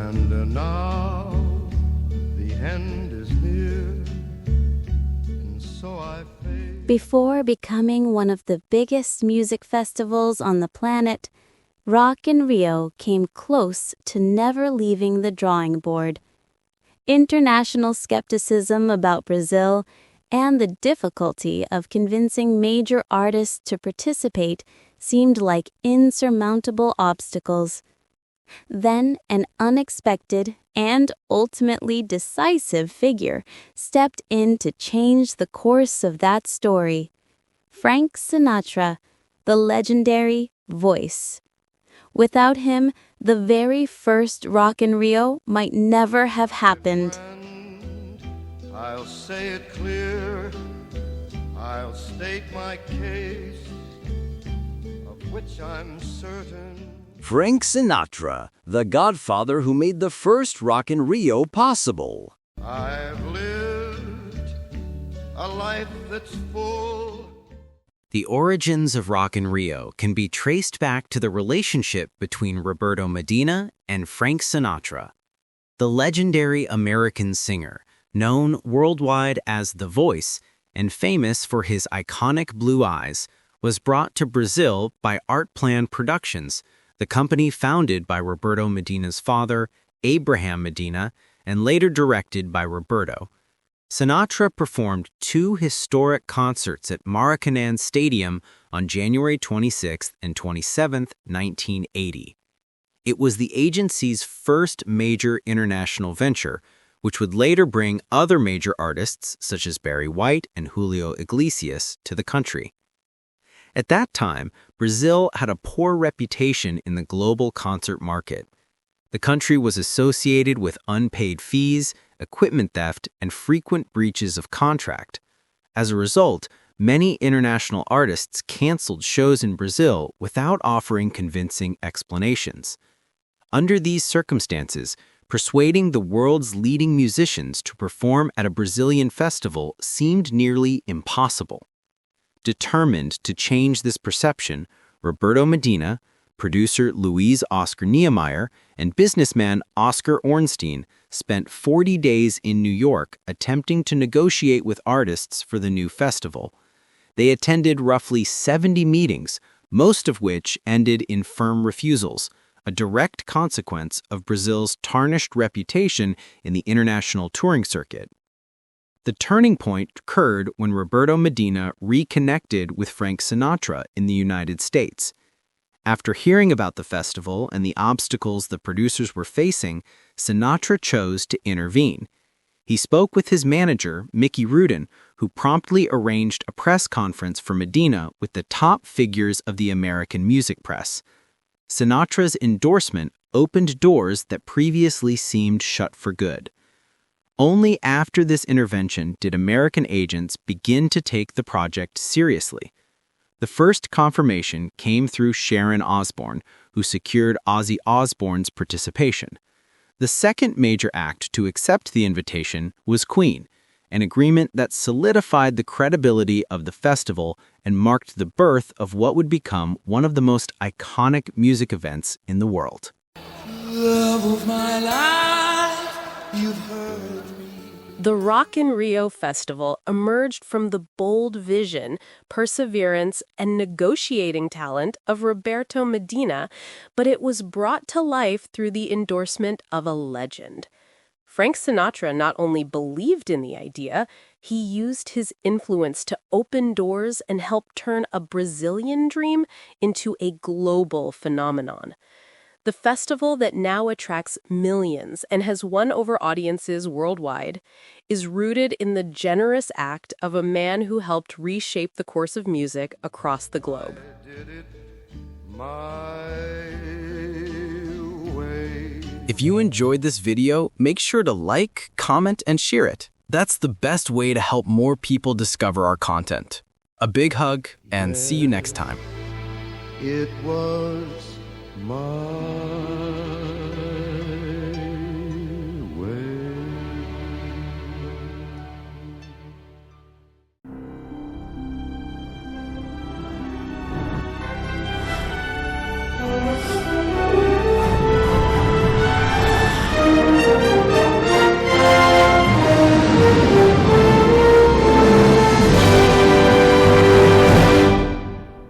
And now the end is near, and so I fade. Before becoming one of the biggest music festivals on the planet, Rock in Rio came close to never leaving the drawing board. International skepticism about Brazil and the difficulty of convincing major artists to participate seemed like insurmountable obstacles. Then an unexpected and ultimately decisive figure stepped in to change the course of that story. Frank Sinatra, the legendary Voice. Without him, the very first Rock in Rio might never have happened. I'll say it clear, I'll state my case, of which I'm certain. Frank Sinatra, the godfather who made the first Rock in Rio possible. I've lived a life that's full. The origins of Rock in Rio can be traced back to the relationship between Roberto Medina and Frank Sinatra. The legendary American singer, known worldwide as The Voice and famous for his iconic blue eyes, was brought to Brazil by Art Plan Productions, the company founded by Roberto Medina's father, Abraham Medina, and later directed by Roberto. Sinatra performed 2 historic concerts at Maracanã Stadium on January 26 and 27, 1980. It was the agency's first major international venture, which would later bring other major artists such as Barry White and Julio Iglesias to the country. At that time, Brazil had a poor reputation in the global concert market. The country was associated with unpaid fees, equipment theft, and frequent breaches of contract. As a result, many international artists canceled shows in Brazil without offering convincing explanations. Under these circumstances, persuading the world's leading musicians to perform at a Brazilian festival seemed nearly impossible. Determined to change this perception, Roberto Medina, producer Luiz Oscar Niemeyer, and businessman Oscar Ornstein spent 40 days in New York attempting to negotiate with artists for the new festival. They attended roughly 70 meetings, most of which ended in firm refusals, a direct consequence of Brazil's tarnished reputation in the international touring circuit. The turning point occurred when Roberto Medina reconnected with Frank Sinatra in the United States. After hearing about the festival and the obstacles the producers were facing, Sinatra chose to intervene. He spoke with his manager, Mickey Rudin, who promptly arranged a press conference for Medina with the top figures of the American music press. Sinatra's endorsement opened doors that previously seemed shut for good. Only after this intervention did American agents begin to take the project seriously. The first confirmation came through Sharon Osbourne, who secured Ozzy Osbourne's participation. The second major act to accept the invitation was Queen, an agreement that solidified the credibility of the festival and marked the birth of what would become one of the most iconic music events in the world. Love of my life, you've heard me. The Rock in Rio Festival emerged from the bold vision, perseverance, and negotiating talent of Roberto Medina, but it was brought to life through the endorsement of a legend. Frank Sinatra not only believed in the idea, he used his influence to open doors and help turn a Brazilian dream into a global phenomenon. The festival that now attracts millions and has won over audiences worldwide is rooted in the generous act of a man who helped reshape the course of music across the globe. I did it my way. If you enjoyed this video, make sure to like, comment, and share it. That's the best way to help more people discover our content. A big hug, and see you next time. It was my